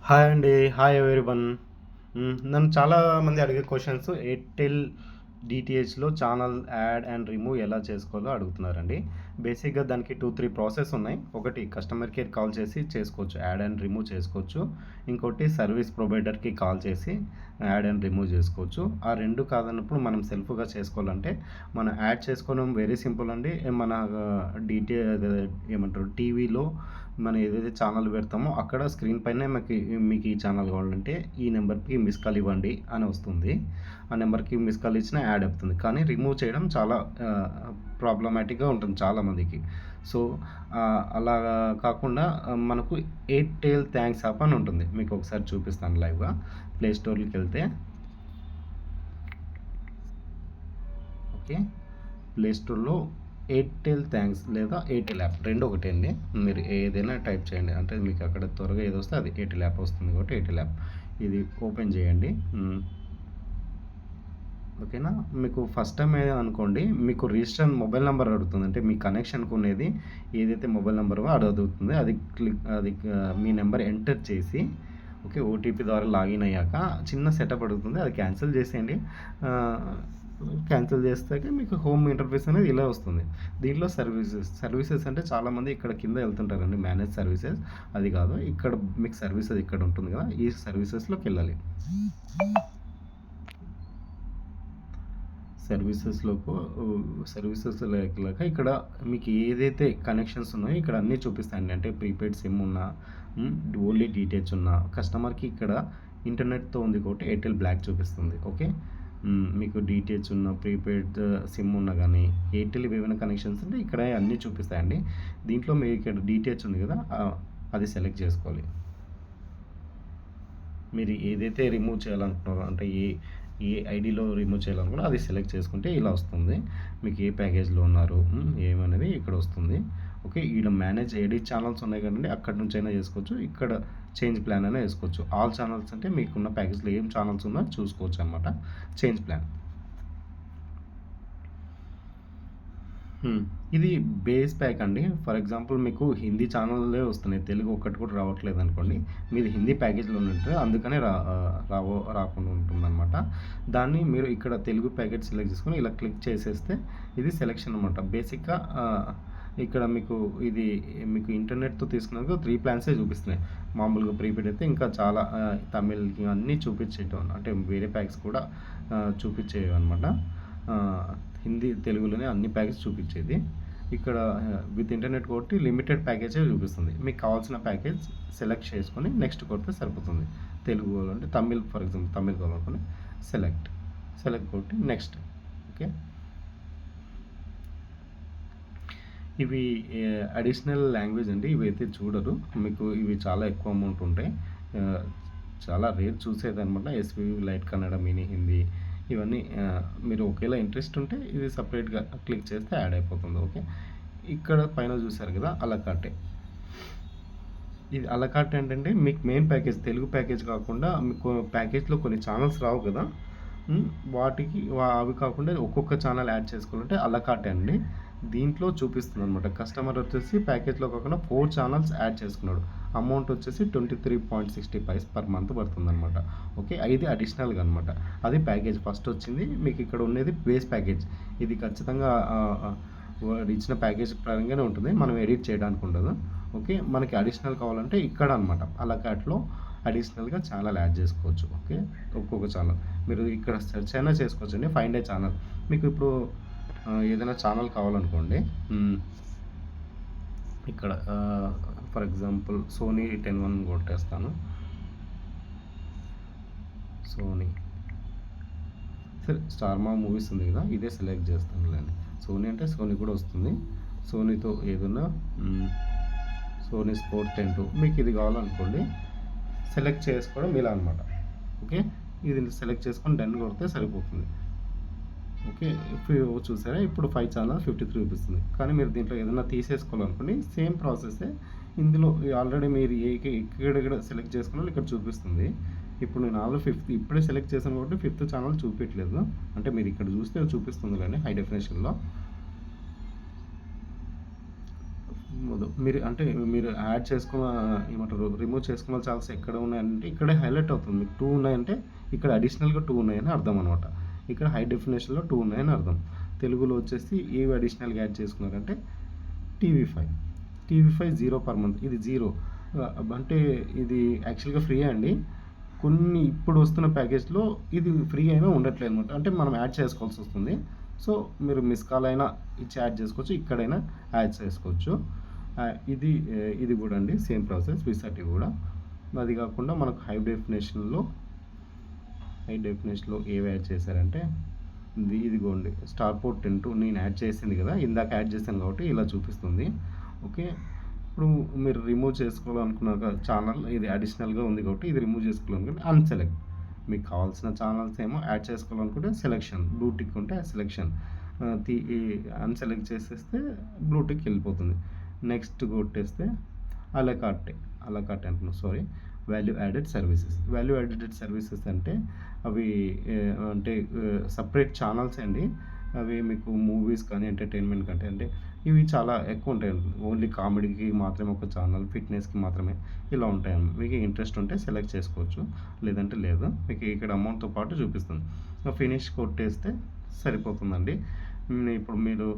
Hi అండి. Hi everyone. నన్ను చాలామంది అడిగే క్వెషన్స్ ఎయిర్టెల్ డీటీహెచ్‌లో ఛానల్ యాడ్ అండ్ రిమూవ్ ఎలా చేసుకోవాలో అడుగుతున్నారండి. బేసిక్‌గా దానికి 2, 3 ప్రాసెస్ ఉన్నాయి. ఒకటి కస్టమర్ కేర్ కాల్ చేసి చేసుకోవచ్చు. యాడ్ అండ్ రిమూవ్ చేసుకోవచ్చు. ఇంకోటి సర్వీస్ ప్రొవైడర్‌కి కాల్ చేసి యాడ్ అండ్ రిమూవ్ చేసుకోవచ్చు. ఆ 2 కాదన్నప్పుడు మనం సెల్ఫ్‌గా చేసుకోవాలంటే మనం యాడ్ చేసుకోవడం వెరీ సింపుల్ అండి. మన డీటీ అదే ఏమంటారు టీవీలో మనం ఏదైతే ఛానల్ పెడతామో అక్కడ స్క్రీన్ పైనే మీకు ఈ ఛానల్ కావాలంటే ఈ నెంబర్‌కి మిస్ కాల్ ఇవ్వండి అని వస్తుంది. ఆ నెంబర్‌కి మిస్ కాల్ ఇచ్చినా యాడ్ అవుతుంది. కానీ రిమూవ్ చేయడం చాలా ప్రాబ్లమాటిక్‌గా ఉంటుంది చాలామందికి. సో, అలాగా కాకుండా మనకు ఎయిర్‌టెల్ థాంక్స్ యాప్ అని ఉంటుంది. మీకు ఒకసారి చూపిస్తాను లైవ్‌గా. ప్లే స్టోర్‌లోకెళ్తే ఓకే. ప్లే స్టోర్‌లో ఎయిర్టెల్ థాంక్స్ లేదా ఎయిర్టెల్ యాప్ 2 ఒకటే అండి. మీరు ఏదైనా టైప్ చేయండి. అంటే మీకు అక్కడ త్వరగా ఏదొస్తే అది ఎయిర్టెల్ యాప్ వస్తుంది కాబట్టి ఎయిర్టెల్ యాప్. ఇది ఓపెన్ చేయండి. ఓకేనా. మీకు ఫస్ట్ టైం అనుకోండి మీకు రిజిస్టర్ మొబైల్ నెంబర్ అడుగుతుంది. అంటే మీ కనెక్షన్‌కి ఉన్నది ఏదైతే మొబైల్ నెంబరో అది అడుగుతుంది. అది మీ నెంబర్ ఎంటర్ చేసి ఓకే. ఓటీపీ ద్వారా లాగిన్ అయ్యాక చిన్న సెటప్ అడుగుతుంది. అది క్యాన్సిల్ చేసేయండి. క్యాన్సిల్ చేస్తాక మీకు హోమ్ ఇంటర్ఫేస్ అనేది ఇలా వస్తుంది. దీంట్లో సర్వీసెస్ అంటే చాలామంది ఇక్కడ కింద వెళ్తుంటారండి మేనేజ్ సర్వీసెస్. అది కాదు. ఇక్కడ మీకు సర్వీసెస్ ఇక్కడ ఉంటుంది కదా! ఈ సర్వీసెస్‌లోకెళ్ళాలి. సర్వీసెస్‌లోకి సర్వీసెస్‌లోకెళ్ళాక ఇక్కడ మీకు ఏదైతే కనెక్షన్స్ ఉన్నాయో ఇక్కడ అన్నీ చూపిస్తాయండి. అంటే ప్రీపెయిడ్ సిమ్ ఉన్నా, ఓన్లీ డీటీహెచ్ ఉన్నా, కస్టమర్‌కి ఇక్కడ ఇంటర్నెట్‌తో ఉంది కాబట్టి ఎయిర్టెల్ బ్లాక్ చూపిస్తుంది. ఓకే. మీకు డీటీహెచ్ ఉన్న, ప్రీపెయిడ్ సిమ్ ఉన్నా గానీ, ఎయిర్టెల్ ఏవైనా కనెక్షన్స్ ఉంటే ఇక్కడ అన్నీ చూపిస్తాయండి. దీంట్లో మీకు ఇక్కడ డీటీహెచ్ ఉంది కదా! అది సెలెక్ట్ చేసుకోవాలి. మీరు ఏదైతే రిమూవ్ చేయాలనుకుంటున్నారో అంటే ఏ ఐడీలో రిమూవ్ చేయాలనుకున్నారో అది సెలెక్ట్ చేసుకుంటే ఇలా వస్తుంది. మీకు ఏ ప్యాకేజ్‌లో ఉన్నారు, ఏమనేది ఇక్కడ వస్తుంది. ఓకే. ఈడ మేనేజ్ ఏడీ ఛానల్స్ ఉన్నాయి కదండీ! అక్కడి నుంచైనా చేసుకోవచ్చు. ఇక్కడ చేంజ్ ప్లాన్ అయినా ఏసుకోవచ్చు. ఆల్ ఛానల్స్ అంటే మీకున్న ప్యాకేజ్‌లో ఏం ఛానల్స్ ఉన్నాయో చూసుకోవచ్చనమాట. Change plan. ఇది బేస్ ప్యాక్ అండి. ఫర్ ఎగ్జాంపుల్ మీకు హిందీ ఛానల్లే వస్తున్నాయి. తెలుగు ఒక్కటి కూడా రావట్లేదనుకోండి. మీది హిందీ ప్యాకేజ్‌లో ఉంటే అందుకనే రాకుండా ఉంటుందనమాట. దాన్ని మీరు ఇక్కడ తెలుగు ప్యాకేజ్ సెలెక్ట్ చేసుకొని ఇలా క్లిక్ చేసేస్తే ఇది సెలెక్షన్ అనమాట. బేసిక్‌గా ఇక్కడ మీకు ఇంటర్నెట్‌తో తీసుకున్నందుకు 3 ప్లాన్సే చూపిస్తున్నాయి. మామూలుగా ప్రీపెయిడ్ అయితే ఇంకా చాలా తమిళ్‌కి అన్నీ చూపించేటివి. అంటే వేరే ప్యాక్స్ కూడా చూపించేవన్నమాట. హిందీ, తెలుగులోనే అన్ని ప్యాకేజ్ చూపించేది. ఇక్కడ విత్ ఇంటర్నెట్ కొట్టి లిమిటెడ్ ప్యాకేజే చూపిస్తుంది. మీకు కావాల్సిన ప్యాకేజ్ సెలెక్ట్ చేసుకొని నెక్స్ట్ కొడితే సరిపోతుంది. తెలుగు అంటే తమిళ్ ఫర్ ఎగ్జాంపుల్ తమిళ్ కావాలనుకోండి సెలెక్ట్ కొట్టి నెక్స్ట్. ఓకే. ఇవి అడిషనల్ లాంగ్వేజ్ అండి. ఇవైతే చూడరు. మీకు ఇవి చాలా ఎక్కువ అమౌంట్ ఉంటాయి. చాలా రేర్ చూసేదనమాట. SVV, light Kannada, mini Hindi ఇవన్నీ మీరు ఒకేలా ఇంట్రెస్ట్ ఉంటే ఇది సెపరేట్‌గా క్లిక్ చేస్తే యాడ్ అయిపోతుంది. ఓకే. ఇక్కడ పైన చూసారు కదా! అలకాటే. ఇది అలకాట్ ఏంటంటే మీకు మెయిన్ ప్యాకేజ్ తెలుగు ప్యాకేజ్ కాకుండా మీకు ప్యాకేజ్‌లో కొన్ని ఛానెల్స్ రావు కదా! హ్మ్. వాటికి అవి కాకుండా ఒక్కొక్క ఛానెల్ యాడ్ చేసుకోవాలంటే అలకాటే అండి. దీంట్లో చూపిస్తుందనమాట. కస్టమర్ వచ్చేసి ప్యాకేజ్‌లో కాకుండా 4 ఛానెల్స్ యాడ్ చేసుకున్నాడు. అమౌంట్ వచ్చేసి 23.60 పైస్ పర్ మంత్ పడుతుందనమాట. ఓకే. ఇది అడిషనల్‌గా అనమాట. అది ప్యాకేజ్ ఫస్ట్ వచ్చింది. మీకు ఇక్కడ ఉన్నది బేస్ ప్యాకేజ్. ఇది ఖచ్చితంగా వాడు ఇచ్చిన ప్యాకేజ్ పరంగానే ఉంటుంది. మనం ఎడిట్ చేయడానికి ఉండదు. ఓకే. మనకి అడిషనల్ కావాలంటే ఇక్కడ అనమాట. అలకాట్‌లో అడిషనల్‌గా ఛానల్ యాడ్ చేసుకోవచ్చు. ఓకే. ఒక్కొక్క ఛానల్. మీరు ఇక్కడ సెర్చ్ అయినా చేసుకోవచ్చండి. Find a channel. మీకు ఇప్పుడు ఏదైనా ఛానల్ కావాలనుకోండి. ఇక్కడ ఫర్ ఎగ్జాంపుల్ సోనీ 10 కొట్టేస్తాను. సోనీ. సరే స్టార్ మా మూవీస్ ఉంది కదా! ఇదే సెలెక్ట్ చేస్తానులేండి. సోనీ అంటే సోనీ కూడా వస్తుంది. సోనీతో ఏదన్నా సోనీ స్పోర్ట్ 10 మీకు ఇది కావాలనుకోండి సెలెక్ట్ చేసుకోవడం ఇలా అనమాట. ఓకే. ఇది సెలెక్ట్ చేసుకొని డన్ కొడితే సరిపోతుంది. ఓకే. చూసారా ఇప్పుడు 5 ఛానల్ 53 చూపిస్తుంది. కానీ మీరు దీంట్లో ఏదైనా తీసేసుకోవాలనుకోండి సేమ్ ప్రాసెసే ఇందులో ఆల్రెడీ మీరు ఎక్కడెక్కడ సెలెక్ట్ చేసుకున్నారో ఇక్కడ చూపిస్తుంది. ఇప్పుడు నేను ఆల్రెడీ ఇప్పుడే సెలెక్ట్ చేశాను కాబట్టి 5థ్ ఛానల్ చూపియట్లేదు. అంటే మీరు ఇక్కడ చూస్తే చూపిస్తుందిలేండి హై డెఫినిషన్‌లో. మీరు అంటే మీరు యాడ్ చేసుకున్న ఏమంటారు రిమూవ్ చేసుకున్న చార్ట్స్ ఎక్కడ ఉన్నాయంటే ఇక్కడే హైలైట్ అవుతుంది. మీకు 2 ఉన్నాయంటే ఇక్కడ అడిషనల్‌గా 2 ఉన్నాయని అర్థం అనమాట. ఇక్కడ హై డెఫినిషన్‌లో 2 ఉన్నాయని అర్థం. తెలుగులో వచ్చేసి ఏవి అడిషనల్‌గా యాడ్ చేసుకున్నారంటే టీవీ5. TV5 0 per month. ఇది 0 అంటే ఇది యాక్చువల్‌గా ఫ్రీ అండి. కొన్ని ఇప్పుడు వస్తున్న ప్యాకేజ్‌లో ఇది ఫ్రీ అయినా ఉండట్లేదు అనమాట. అంటే మనం యాడ్ చేసుకోవాల్సి వస్తుంది. సో మీరు మిస్ కాల్ అయినా ఇచ్చి యాడ్ చేసుకోవచ్చు. ఇక్కడైనా యాడ్ చేసుకోవచ్చు. ఇది కూడా అండి సేమ్ ప్రాసెస్ విసాటి కూడా. అది కాకుండా మనకు హై డెఫినేషన్‌లో ఏవి యాడ్ చేశారంటే ఇదిగోండి స్టార్పోర్ట్ 10 నేను యాడ్ చేసింది కదా! ఇందాక యాడ్ చేశాను కాబట్టి ఇలా చూపిస్తుంది. ఓకే. ఇప్పుడు మీరు రిమూవ్ చేసుకోవాలనుకున్నాక ఛానల్ ఇది అడిషనల్‌గా ఉంది కాబట్టి ఇది రిమూవ్ చేసుకోవాలనుకుంటే అన్‌సెలెక్ట్. మీకు కావాల్సిన ఛానల్స్ ఏమో యాడ్ చేసుకోవాలనుకుంటే సెలెక్షన్ బ్లూ టిక్ ఉంటే సెలెక్షన్ ఈ అన్‌సెలెక్ట్ చేసేస్తే బ్లూ టిక్ వెళ్ళిపోతుంది. నెక్స్ట్ కొట్టేస్తే అలా కార్ట్ అంటున్నా సారీ. వాల్యూ యాడెడ్ సర్వీసెస్ అంటే అవి అంటే సెపరేట్ ఛానల్స్ అండి. అవి మీకు మూవీస్ కానీ ఎంటర్టైన్మెంట్ కంటే అంటే ఇవి చాలా ఎక్కువ ఉంటాయి. ఓన్లీ కామెడీకి మాత్రమే ఒక ఛానల్, ఫిట్నెస్కి మాత్రమే ఇలా ఉంటాయి. మీకు ఇంట్రెస్ట్ ఉంటే సెలెక్ట్ చేసుకోవచ్చు, లేదంటే లేదు. మీకు ఇక్కడ అమౌంట్తో పాటు చూపిస్తుంది. ఫినిష్ కొట్టేస్తే సరిపోతుందండి. ఇప్పుడు మీరు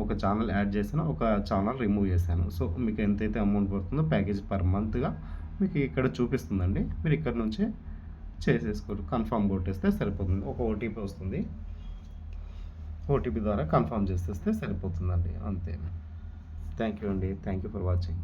ఒక ఛానల్ యాడ్ చేశాను, ఒక ఛానల్ రిమూవ్ చేశాను. సో మీకు ఎంతైతే అమౌంట్ పడుతుందో ప్యాకేజ్ పర్ మంత్గా మీకు ఇక్కడ చూపిస్తుందండి. మీరు ఇక్కడ నుంచే చేసేసుకోరు. కన్ఫర్మ్ కొట్టేస్తే సరిపోతుంది. ఒక ఓటీపీ వస్తుంది. ఓటీపీ ద్వారా కన్ఫర్మ్ చేసేస్తే సరిపోతుందండి. అంతే. థ్యాంక్ యూ అండి. Thank you for watching.